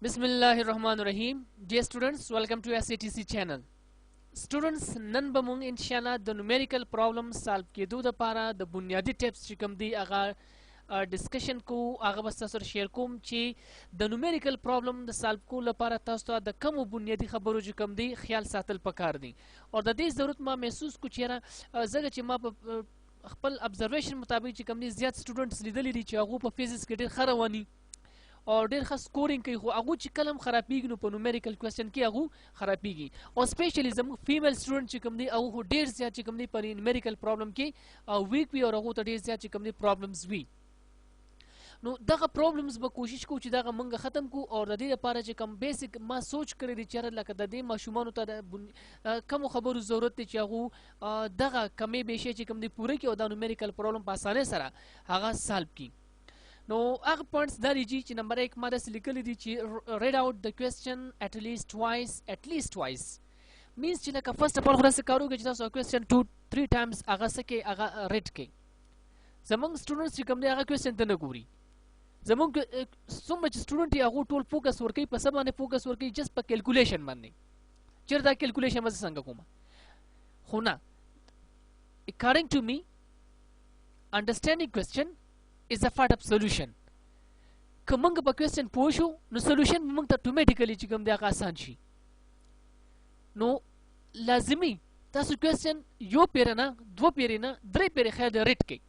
Bismillahirrahmanirrahim. Dear students, welcome to SATC channel. Students, नन बमुंग इंशाल्लाह द न्यूमेरिकल प्रॉब्लम सॉल्व के दो द पारा द बुनियादी टिप्स चिकम दी आगा डिस्कशन को आगा बस सर शेयर कोम ची the numerical problem the solve को ल पारा तास्तो द कम बुनियादी खबरों चिकम दी ख्याल सातल पकार दी और द दे जरूरत मा महसूस कुछ यारा जगह ची मा खपल ऑब्जर्वेशन मुताबिक चिकम दी ज्यादा स्टूडेंट्स लिदली दी ची आगो प फिजिक्स के ढेर खरवानी और ढेर खास स्कोरिंग कोई अगू कलम खराबीगी नो पर न्यूमेरिकल क्वेश्चन की अगू खराबीगी और स्पेशली जब फीमेल स्टूडेंट चिकम दी अगू ढेर ज्यादा चिकम दी पर न्यूमेरिकल प्रॉब्लम की वीक भी और अगू तो ढेर ज्यादा चिकम दी प्रॉब्लम्स भी नो दगा प्रॉब्लम्स ब कोशिश को ची दगा मंगा खत्म को और दे पारा चे कम बेसिक मा सोच करे दी चार लक दे मा शुमानो ता कम खबर जरूरत ती चागू दगा कमे बेशे चिकम दी पूरे की और न्यूमेरिकल प्रॉब्लम पासाने सरा हागा सॉल्व की नो आग पॉइंट्स दारी जी ची नंबर 1 मादा से लिखली दी ची read out the question at least twice means ची लका फर्स्ट ऑफ ऑल खुदा से करोगे जिता सो क्वेश्चन 2-3 टाइम्स आगा सके आगा रेड के जमंग स्टूडेंट्स ची कम दे आगा क्वेश्चन तने गुरी जमंग सो मच स्टूडेंट या गो टोल फोकस वर के पसमाने फोकस वर के जस्ट पर कैलकुलेशन मानने चिरदा कैलकुलेशन मज संग कोमा होना according to me understanding question is a part of solution. Kamang ba question posho no solution mung ta automatically chigam da आसान छी. No lazimi tasu question yo pere na दो pere ना द्रे pere khayal de red के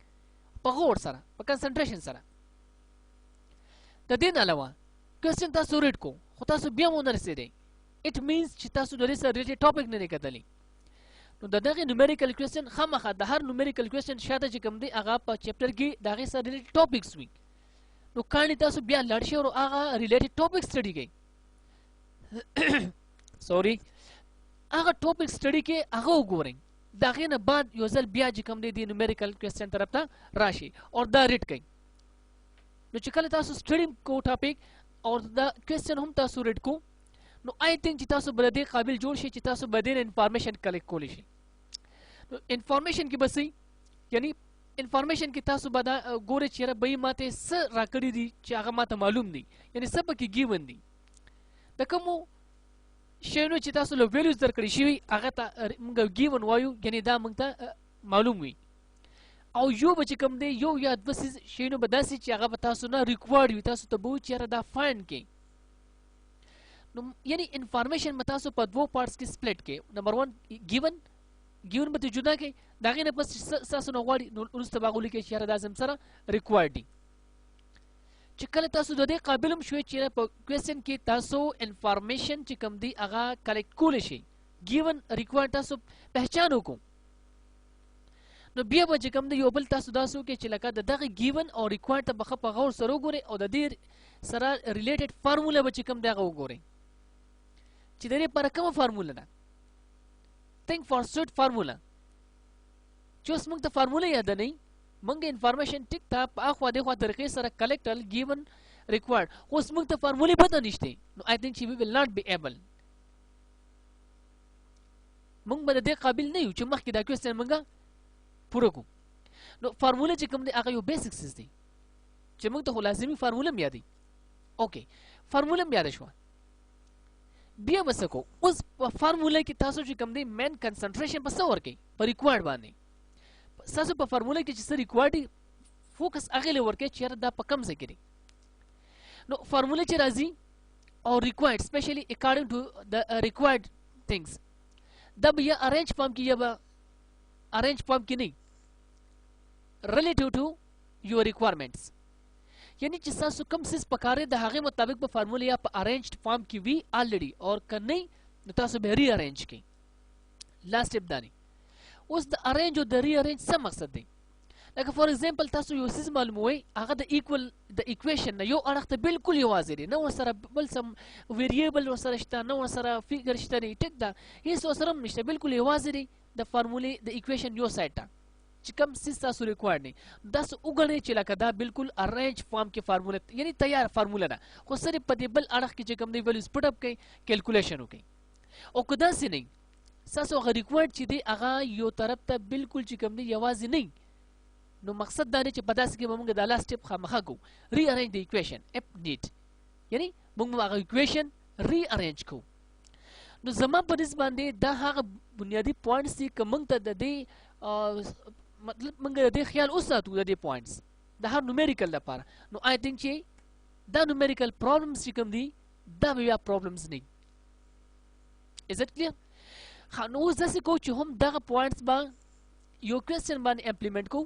पगोर सारा प concentration सारा. त दिन अलावा question tasu red को होता सु बिया मोनर से दे. It means चिता सु दरे से related topic ने कदली. नो दغه numerical question خامخا د هر numerical question شاته چې کوم دی هغه په چپټر کې دغه سره ریلیټډ ټاپکس وي نو کانی تاسو بیا لړ شي او هغه ریلیټډ ټاپک سټڈی کوي سوري هغه ټاپک سټڈی کې هغه وګورئ دغه نه بعد یو ځل بیا چې کوم دی د numerical question طرف ته راشي او دا ریډ کوي نو چې کله تاسو سټڈی کو ټاپک او دا क्वेश्चन هم تاسو ریډ کو نو آی تھنک چې تاسو بل دې قابل جوړ شي چې تاسو بدین انفارمیشن کلیکټ کولی شي نو انفارمیشن کې بسې یعنی انفارمیشن کې تاسو بدا ګوره چې به ماته س راکړی دي چې هغه ماته معلوم دي یعنی سبا کې گیون دي د کوم شینو چې تاسو له ویلیوز درکړی شي هغه ته موږ گیون وایو یعنی دا موږ ته معلوم وي او یو بچ کوم دی یو یا بس شینو بداسي چې هغه تاسو نه ریکوایرډ وي تاسو ته بو چې دا فایند کې नो यानी इंफॉर्मेशन मतासो पर दो पार्ट्स की स्प्लिट के नंबर 1 गिवन बते जुदा के दागे ने बस सासो नवाड़ी उस तबागुली के शहर दाजम सरा रिक्वायर्ड दी चिकल तासो दे काबिलम शुए चेरा क्वेश्चन के तासो इंफॉर्मेशन चिकम दी आगा कलेक्ट कोले गिवन रिक्वायर्ड तासो पहचानो को नो बिया बजे कम दे योबल तासो दासो के चिलका दगे गिवन और रिक्वायर्ड त बख पगौर सरो गोरे और दे सरा रिलेटेड फार्मूला बचे कम दागा गोरे चिदरे पर कम फार्मूला ना थिंक फॉर स्टूड फार्मूला चोस मंग त फार्मूला याद नहीं मंग इंफॉर्मेशन टिक था आखवा देखवा तरीके सरा कलेक्टल गिवन रिक्वायर्ड उस मंग त फार्मूला पता निश्ते no I think she will not be able मंग बद दे काबिल नहीं छु मख की दा क्वेश्चन मंगा पूरा को नो फार्मूला च कम दे आगा यो बेसिक्स दी च मंग तो लाजिमी फार्मूला में यादी ओके फार्मूला में याद शो बिया बसको उस फार्मूला की तासो जी कम दे मेन कंसंट्रेशन बस और के पर रिक्वायर्ड बाने सासो पर फार्मूला की जिस रिक्वायर्ड फोकस आगे ले वर के चेयर दा कम से करे नो फार्मूला च राजी और required specially according to the required things दब ये अरेंज फॉर्म की ये अरेंज फॉर्म की नहीं रिलेटिव टू योर रिक्वायरमेंट्स यानी जिस कम सिस पकारे दहागे मुताबिक ब फार्मूला या अरेंज्ड फॉर्म की वी ऑलरेडी और कर नहीं नतासो बे रीअरेंज की लास्ट स्टेप दानी उस द अरेंज और द रीअरेंज सब मकसद दे लाइक फॉर एग्जांपल तासो यो सिस मालूम होई आगा द इक्वल द इक्वेशन न यो अरखत बिल्कुल यो वाजिरी न वसरा बल सम वेरिएबल वसरा शता न वसरा फिगर शता नहीं टिक दा ये सोसरम निश्ते बिल्कुल यो वाजिरी द फार्मूला द इक्वेशन यो साइटा चिकम सिस्ता सु रिक्वायर्ड नहीं 10 उगने चिला कदा बिल्कुल अरेंज फॉर्म के फार्मूला यानी तैयार फार्मूला ना को सिर्फ पदेबल अड़ख की चिकम दे वैल्यूज पुट अप के कैलकुलेशन हो गई और कदा से नहीं सासो अगर रिक्वायर्ड ची दे आगा यो तरफ ता बिल्कुल चिकम दे यवाजी नहीं नो मकसद दाने च पदास के ममंग द लास्ट स्टेप खामखा को rearrange the equation if need یعنی موږ هغه اکویشن ری ارینج کو. نو زما په نسبت باندې دا هغه بنیادی پوینټس دي که موږ ته د دې مطلب موږ د دې خیال وساتو د دې پوینټس د هر نومیریکل لپاره. نو آی تھنک چې دا نومیریکل پرابلمز چې کوم دي دا به بیا پرابلمز نه. از اٹ کلیر؟ نو اوس داسې کوو چې هم دغه پوینټس به یو کوېسچن باندې امپلیمنټ کوو.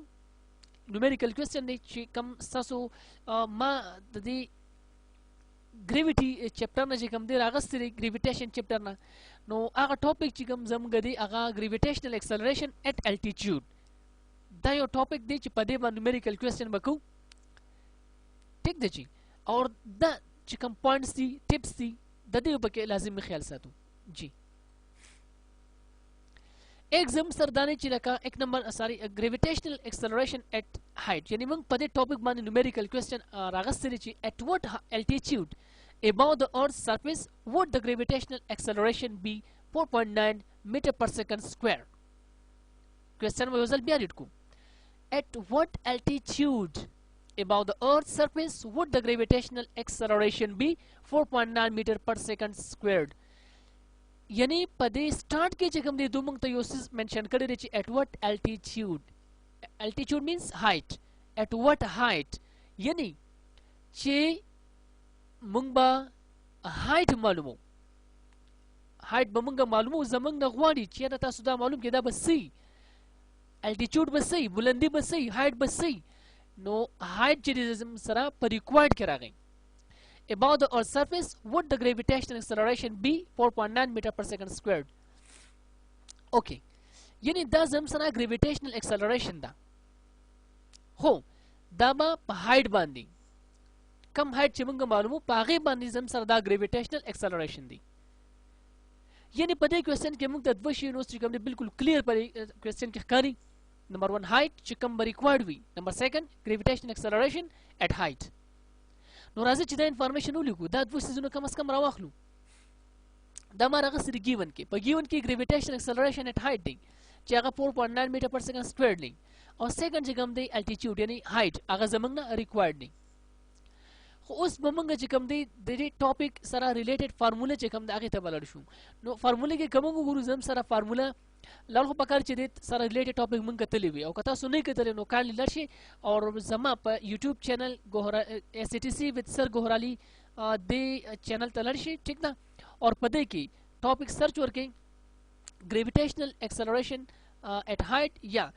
نومیریکل کوېسچن دی چې کوم ستاسو ما د دې ګریویټي چپټر نه چې کوم دی راغستی دی ګریویټیشن چپټر نه، نو هغه ټاپک چې کوم زموږ دی هغه ګریویټیشنل ایکسلریشن ایٹ الټیټیوډ. دا یو ټاپک دی چې په دې باندې نومیریکل کوېسچن به کوو. ټیک دی چې اور دا چې کوم پوینټس دي ټپس دي د دې په کې لازمي خیال ساتو. جی ایک زم سردانه چې لکه ایک نمبر ساری گریویټیشنل ایکسلریشن ایٹ هایټ، یعنی موږ په دې ټاپک باندې نومیریکل کوېسچن راغستلی چې ایٹ وات الټیټیوډ above the earth's surface would the gravitational acceleration be 4.9 meter per second square. Question में वजल बिया को at what altitude above the earth's surface would the gravitational acceleration be 4.9 meter per second squared. यानी पदे स्टार्ट के जगम दे दो मंग तो योसिस मेंशन करे रे at what altitude. Altitude means height. At what height यानी चे मंग बा height मालूमो, height बा मंग मालूमो जमंग नगवाड़ी चे ना तासुदा मालूम के दा बसी altitude बसी बुलंदी बसी height बसी. नो height जिरिज़म सरा पर required करा गई. Above the earth's surface would the gravitational acceleration be 4.9 meter per second squared. Okay, यानी दा जम सना gravitational acceleration दा हो दा बा height बांधी कम height चिमंग मालूमो पागे बांधी जम सर दा gravitational acceleration दी. यानी पदे क्वेश्चन के मुंग तद्वशी यूनिवर्सिटी कम ने बिल्कुल क्लियर पर क्वेश्चन के खानी. नंबर 1 height चिकम रिक्वायर्ड हुई. नंबर 2 gravitational acceleration at height. نو راځي چې دا انفارمیشن ولیکو دا دوه سیزونه کم از کم راواخلو. دا ما راغستې ګیون کې په ګیون کې ګریویټیشن ایکسلریشن ایٹ هایټ دی چې هغه 4.9 میټر پر سیکنډ سکوير دی او سیکنډ چې کوم دی الټیټیوډ یعنی هایټ هغه زمونږ نه ریکوایرډ دی. خو اوس به موږ چې کوم دی د دې ټاپک سره ریلیټډ فارموله چې کوم دی هغې ته به لاړ شو. نو فارموله کې که موږ وګورو زم سره فارموله لال خو پکار چې دې سره ریلیټډ ټاپک موږ کتلی وي او که تاسو نه کتلی نو کاڼلی لاړ شئ او زما په یوټیوب چینل SATC with سر ګوهرالي دې چینل ته لاړ شئ. ټیک ده. اور په دې کې ټاپک سرچ ورکړئ ګریویټیشنل ایکسلریشن ایٹ هایټ یا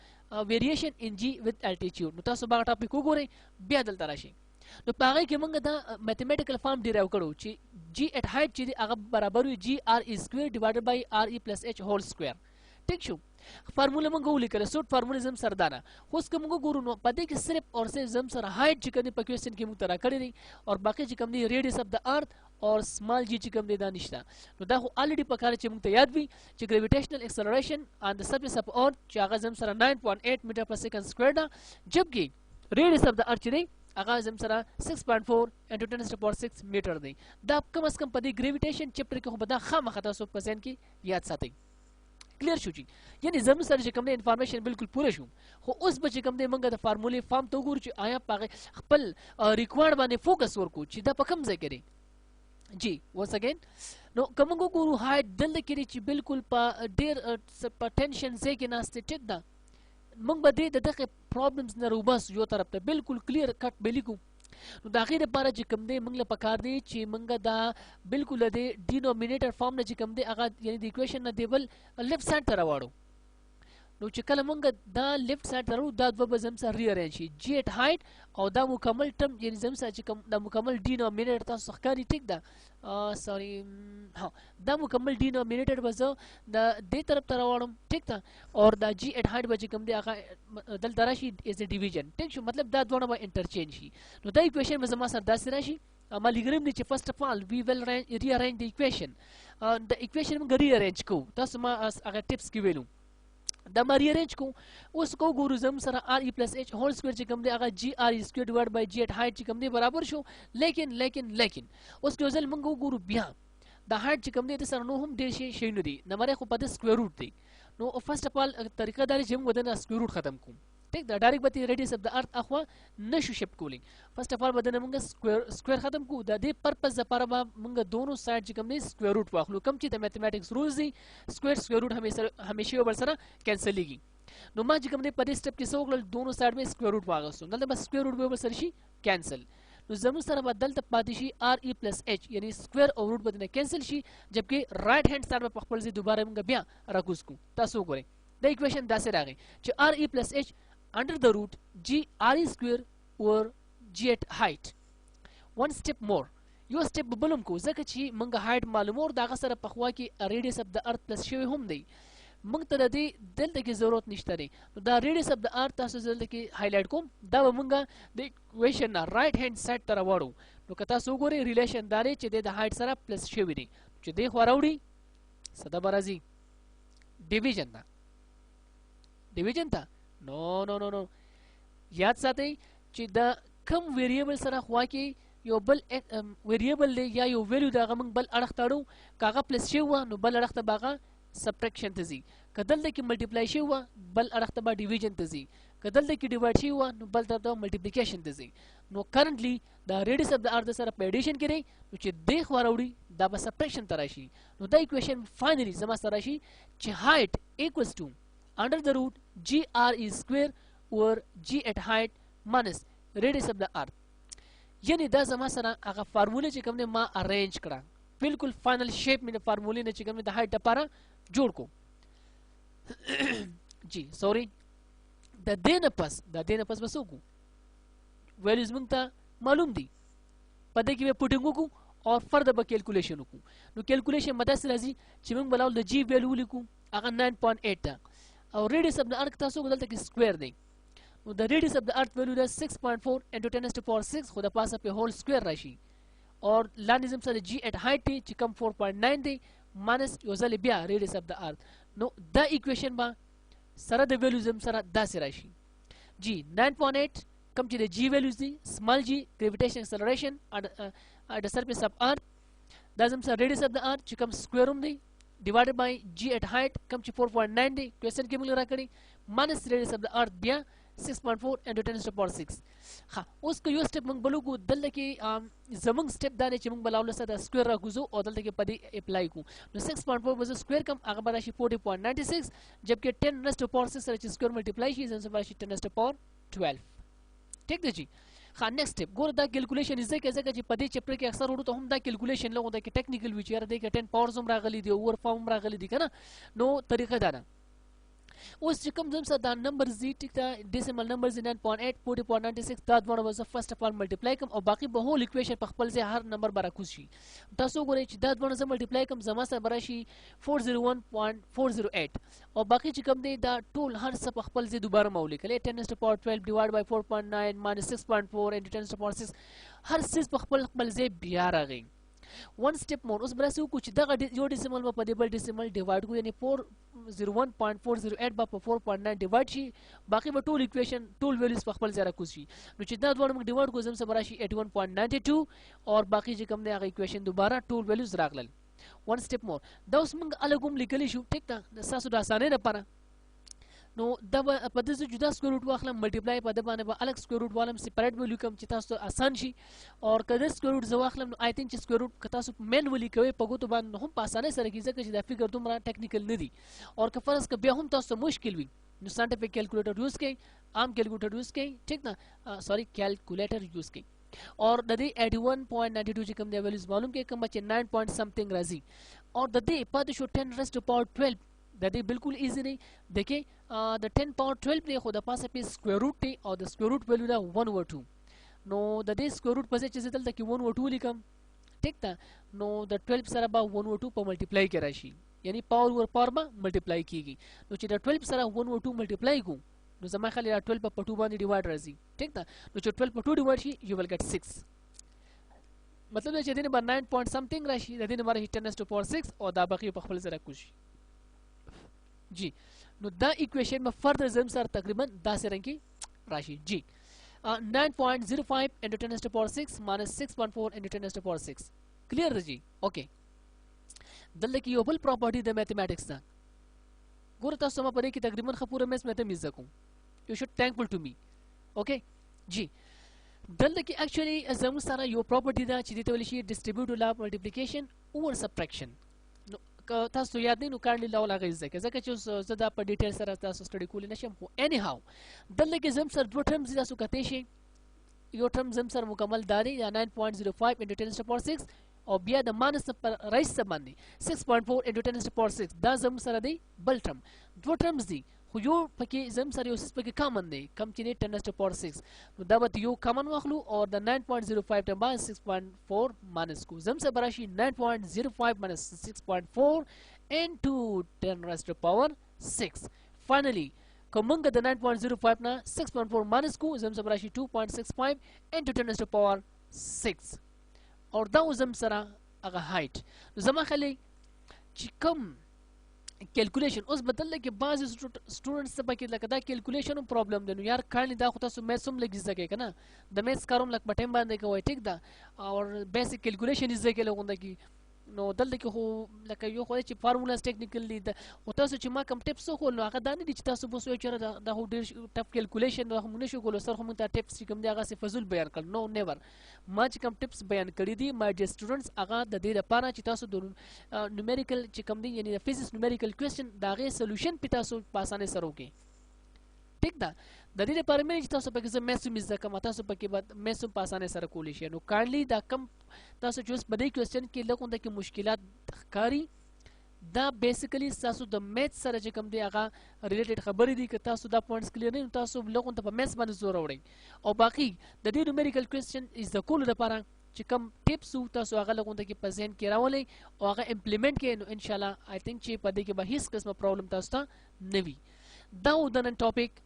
ویریشن ان جی with الټیټیوډ. نو تاسو به هغه ټاپک وګورئ بیا دلته راشئ. نو په هغې کې موږ دا میتھمیټیکل فارم ډیرایو کړو چې جی ایٹ هایټ چې دی هغه برابر وي جی آر ای سکویر ډیوایډډ بای آر ای پلس ایچ هول سکویر. ٹھیک شو. فارموله موږ ولیکله سوټ فارموله زم سردانه. اوس که موږ ګورو نو په دې کې صرف اور صرف زم سره هایټ چې کوم دی په کوېسچن کې موږ ته راکړی دی او باقي چې کوم دی ریډیس اف د ارت اور سمال جی چې کوم دی دا نشته. نو دا خو الریډي پکار چې موږ ته یاد وي چې ګریویټیشنل ایکسلریشن آن د سرفیس اف ارت چې هغه زم سره 9.8 میټر پر سیکنډ سکوير ده جبکې ریډیس اف د ارت چې دی هغه زم سره 6.4 انټو 10⁻6 میټر دی. دا کم از کم په دې ګریویټیشن چپټر کې خو به دا خامخا تاسو په ذهن کې یاد ساتئ. کلیر شو جی. یعنی زموږ سره چې کوم دی انفارمیشن بالکل پوره شو. خو اوس به چې کوم دی موږ د فارمولې فارم ته وګورو چې آیا په هغې خپل ریکوایرډ باندې فوکس ورکړو چې دا په کوم ځای کې دی. جی ونس اگین نو که موږ وګورو هایټ دلته کې دی چې بالکل په ډېر په ټینشن ځای کې ناست دی. ټیک ده. موږ به د دغه پرابلمز نه روباس یو طرف ته بالکل کلیر کټ به لیکو. نو د هغې دپاره چې کوم دی موږ له پکار دی چې موږ دا بالکل د ډینومینیټر فارم نه چې کوم دی هغه یعنې د اکویشن نه دی بل لیفټ سایډ ته راواړو. نو چې کله موږ دا لیفټ سایډ ته راوړو دا دوه به زم سره ری ارینج شي جی ایټ هایټ او دا مکمل ټرم یعنې زم سره چې کوم دا مکمل ډینومینیټر تاسو ښکاري. ټیک ده. سوري ها دا مکمل ډینومینیټر به زه د دې طرف ته راوړم. ټیک ده. اور دا جی ایټ هایټ به چې کوم دی هغه دلته راشي ایز ا ډیویژن. ټیک شو. مطلب دا دواړه به انټرچینج شي. نو دا اکویشن به زما سره داسې راشي. ما لیکلم دی چې فرسټ اف آل وی ویل ری ارینج د اکویشن. د اکویشن موږ ری ارینج کوو. تاسو ما هغه ټپس کې ویلو دا ما ری ارینج کوو. اوس کو ګورو زم سره آر ای پلس ایچ هول سکویر چې کوم دی هغه جی آر ای سکویر ډیوایډ بای جی ایټ هایټ چې کوم دی برابر شو. لیکن اوس که یو ځل موږ وګورو بیا دا هایټ چې کوم دی د سره نو هم ډېر شیونه دي نمبر خو په د سکویر روټ دی. نو فرسټ اف آل طریقه دا دی چې موږ د نه سکویر روټ ختم کوو. ټیک دا ډایرکټ به ریډیس اف د ارت اخوا نشو شپ کولی. فرست اف ال بدنه موږ سکوير ختم کو د دې پرپز لپاره به موږ دونو سایډ چې کوم دی سکوير روټ واخلو کوم چې د میتھمیټکس رولز دي سکوير روټ همیشه یو بل سره کینسلیږي. نو ما چې کوم دی په دې سټپ کې څه وکړل دونو سایډ به سکوير روټ واغستو دلته به سکوير روټ به یو بل سره شي کینسل. نو زموږ سره به دلته پاتې شي ار ای پلس ایچ یعنی سکوير او روټ به نه کینسل شي جبکې رائټ هاند سایډ په خپل ځای دوباره موږ بیا راکوز کو. تاسو وګورئ د ایکویشن داسې راغی چې ار ای پلس ایچ under the root g r e square or g at height. one step more یو step بلم کو ځکه چې موږ height معلومو دغه سره په خوا کې radius of the earth plus شوی هم دی موږ ته د دې دلته کې ضرورت نشته دی. دا radius of the earth تاسو دلته کې هایلایټ کوم دا به موږ د ایکویشن نه رائټ هاند سایډ ته راوړو. نو که تاسو وګورئ ریلیشن دا دی چې د height سره پلس شوی دی چې دی خو راوړي صدا به راځي ډیویژن ته نو نو نو نو یاد ساتئ چې د کم ویریبل سره خوا کې یو بل ویریبل دی یا یو ویلیو دغه موږ بل اړخ ته اړو که هغه پلس شوی وه نو بل اړخ ته به هغه سبټریکشن ته ځي که دلته کې ملټیپلای شوی وه بل اړخ ته به ډیویژن ته ځي که دلته کې ډیوایډ شوی وه نو بل طرف ته ملټیپلیکیشن ته ځي. نو کرنټلی د ریډیس اف د ارت سره په ایډیشن کې دی نو چې دې خوا راوړي دا به سبټریکشن ته راشي. نو دا ایکویشن فاینلی زما سره راشي چې هایټ ایکوالز ټو under the root g r e square or g at height minus radius of the earth. یعنی دا زما سره هغه فارموله چې کوم نه ما ارینج کړه بالکل فائنل شیپ مې د فارمولې نه چې کوم د هایټ لپاره جوړ کو. جی سوري د دې نه پس بس وکړو ویلیوز موږ ته معلوم دي په دې کې به پوټینګ وکړو او فردر به کیلکولیشن وکړو. نو کیلکولیشن مدد سره راځي چې موږ بلاول د جی ویلیو ولیکو هغه 9.8 ده او ریډیس اف د ارت تاسو دلته کې سکوير دی نو د ریډیس اف د ارت ویلیو ده 6.4 انټو 10 to the power 6 خو د پاسه په هول سکوير راشي او لاندې زم سره جی اټ هایټ دی چې کم 4.9 دی ماینس یو ځل بیا ریډیس اف د ارت. نو دا ایکویشن با سره د ویلیو زم سره داسې راشي جی 9.8 کم چې د جی ویلیوز دي سمال جی ګریویټیشن اکسلریشن at the surface of earth دا زم سره ریډیس اف د ارت چې کم سکوير هم دی divided by g at height کم چې 4.9 دی کوېسچن کې موږ راکړي minus radius of the earth بیا 6.4 into 10 to the power 6. ها اوس که یو سټپ موږ بلو کو دلته کې زمونږ سټپ دا دی چې موږ بلاول سره د سکوير راکوزو او دلته کې پدې اپلای کو نو 6.4 بز سکوير کم هغه به راشي 40.96 جبکې 10 raised to the power 6 سره چې سکوير ملټیپلای شي زم سره راشي 10 raised to the power 12. ٹھیک دی جی ها نیکسٹ سټپ ګوره دا کیلکولیشن ځکه چې په دې چپټر کې اکثر وروته هم دا کیلکولیشن لغوته کې ټیکنیکل وی چې د 10 پاورز هم راغلي دي اور فارم راغلي دي کنه نو طریقه دا ده اوس چې کوم زم سره دا نمبر زی ټیک دا ډیسیمل نمبر زی 9.8 40.96 دا دونه وز فرست اف ال ملټیپلای کوم او باقی به هول ایکویشن په خپل ځای هر نمبر برابر شي تاسو ګورئ چې دا دونه زم ملټیپلای کوم زما سره براشي 401.408 او باقی چې کوم دی دا ټول هر څه په خپل ځای دوباره مولې کله 10 to the power 12 divided by 4.9 minus 6.4 into 10 to the power 6 هر څه په خپل ځای بیا راغی. one step more اوس برسو کو چې دغه یو ډیسیمل په دې بل ډیسیمل ډیوایډ کو یعنی 401.408 په 4.9 ډیوایډ شي باقی به ټول ایکویشن ټول ویلیوز په خپل ځای راکوز شي نو چې دا دوه موږ ډیوایډ کو زم سره راشي 81.92 او باقی چې کوم دی هغه ایکویشن دوباره ټول ویلیوز راغلل. one step more دا اوس موږ الګوم لیکلی شو ټیک دا تاسو د اسانۍ لپاره نو دا په دې جدا سکوير روټ واخلم ملټیپلای په د باندې به الګ سکوير روټ والم سپریټ ویلیو کوم چې تاسو آسان شي او کله سکوير روټ زو واخلم نو آی تھنک چې سکوير روټ که تاسو مینولی کوي په ګوتو باندې هم په اسانۍ سره کیږي چې دا فګر دومره ټیکنیکل نه دي او که فرض ک بیا هم تاسو مشکل وي نو ساينټیفیک کیلکولیټر یوز کړئ عام کیلکولیټر یوز کړئ ٹھیک نه سوري کیلکولیټر یوز کړئ اور د دې 81.92 چې کوم دی ویلیوز معلوم کړئ کوم چې 9 پوینټ سمثینګ راځي اور د دې پاتې شو 10 raised to the power 12 د دې بالکل ایزی نه دیکھیں د 10 power 12 دی خو د پاسه په سکوير روټ دی او د سکوير روټ ویلیو دا 1 over 2 نو د دې سکوير روټ پسې چې دلته کې 1 over 2 لیکم ٹھیک تا نو د 12 سره به 1 over 2 په ملټیپلای کې راشي یعنی پاور ور پاور به ملټیپلای کیږي نو چې د 12 سره 1 over 2 ملټیپلای کو نو زما خالي 12 په 2 باندې ډیوایډ راځي ٹھیک تا نو چې 12 په 2 ډیوایډ شي یو ویل ګټ 6 مطلب چې دینه بر 9 پوینټ سمثینګ راشي د دینه بر 10 raised to the power 6 او دا باقي په خپل سره کوشي جی نو دا ایکویشن میں فردر زم سر تقریبا دا سے رنگ کی راشی جی 9.05 into 10 raised to the power 6 minus 6.4 into 10 raised to the power 6 کلیئر جی اوکے دلته کې یو بل پراپرټي د میتھمیټکس دا ګوره تاسو ما پرې کې تقریبا خپوره مېس مته میز کوم you should thankful to me. Okay जी دلته کې actually زموږ سره یو property ده چې دې ته ویل شي distributive law of multiplication or subtraction. نو که تاسو یاد نه نو کارلی لا ولا غیزه که ځکه چې زه دا په ډیټیل سره تاسو سټډي کولی نشم خو any how دلته کې زم سره دوه ټرمز تاسو کته شي یو ټرم زم سره مکمل داري یا 9.05 into 10 to the power 6 او بیا د مانس پر رئیس باندې 6.4 into 10 to the power 6 دا زم سره دی بل ټرم دوه ټرمز دي خو یو پکې زم سره یو څه پکې کامن دی کم چې دی 10 to the power 6 نو دا به یو کامن واخلو او د 9.05 ته باندې 6.4 مانس کو زم سره براشي 9.05 minus 6.4 into 10 raised to the power 6 finally کومنګ د 9.05 نه 6.4 مانس کو زم سره براشي 2.65 into 10 raised to the power 6 اور دا زم سره هغه هایټ زما خلې چې کوم کیلکولیشن اوس بدل کې بعض سټوډنټس ته پکې لکه دا کیلکولیشن پرابلم دی نو یار کارنی دا خو تاسو میث هم لګی ځکه کنه د میث کاروم لکه پټیم باندې کوي ټیک دا او بیسیک کیلکولیشن یې ځکه لګونده کی نو دلته کې خو لکه یو خو چې فارمولاز ټیکنیکل دي او تاسو چې ما کم ټیپس خو نو هغه دا نه دي چې تاسو بوسو چې دا هو ډیر ټف کیلکولیشن دا هم نشو کولو سر خو موږ ته ټیپس چې کوم دی هغه څه فزول بیان کړ نو نیور ما چې کم ټیپس بیان کړی دي ما ډیر سټوډنټس هغه د دې لپاره چې تاسو د نومریکل چې کوم دی یعنی د فزیکس نومریکل کوېسچن دا غي سولوشن په تاسو په اسانه سره وکي ټیک دا د دې لپاره مې چې تاسو پکې زه میث مې ځکه ما تاسو پکې بعد میث په اسانه سره کولی شئ نو کارلی دا کم تاسو چې اوس په دې کوېسچن کې لکه کې مشکلات ښکاري دا بیسیکلی تاسو د میث سره چې کوم دی هغه ریلیټډ خبرې دي که تاسو دا پوینټس کلیر نه تاسو لکه په میث باندې زور وړئ او باقي د دې نومریکل کوېسچن از د کولو لپاره چې کوم ټیپس تاسو هغه لکه کې په ذهن کې راولئ او هغه امپلیمنٹ کړئ نو ان شاء الله آی تھنک چې په دې کې به هیڅ قسمه پرابلم تاسو ته نه وي دا و د نن ټاپک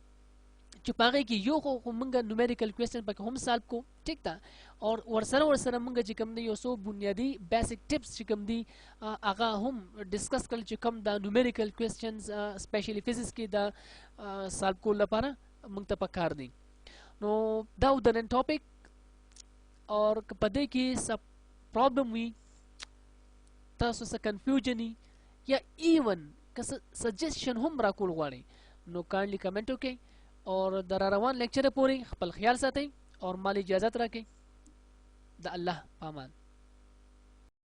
چې پاغه کې یو خو موږ نومریکل کوېسچن پکې هم سالو کو ټیک دا او ورسره موږ چې کوم دی یو څو بنیادی بیسیک ټیپس چې کوم دی هغه هم ډیسکس کړل چې کوم دا نومریکل کوېسچنز سپیشلی فزیکس کې دا سالو کول لپاره موږ ته پکار دي نو دا د نن ټاپک اور په دې کې څه پرابلم وي تاسو څه کنفیوژن یا ایون که سجیشن هم راکول غواړئ نو کایندلی کمنټ وکړئ اور در روان لیکچر پوری خپل خیال ساتئ اور مالی اجازت راکئ د الله پامان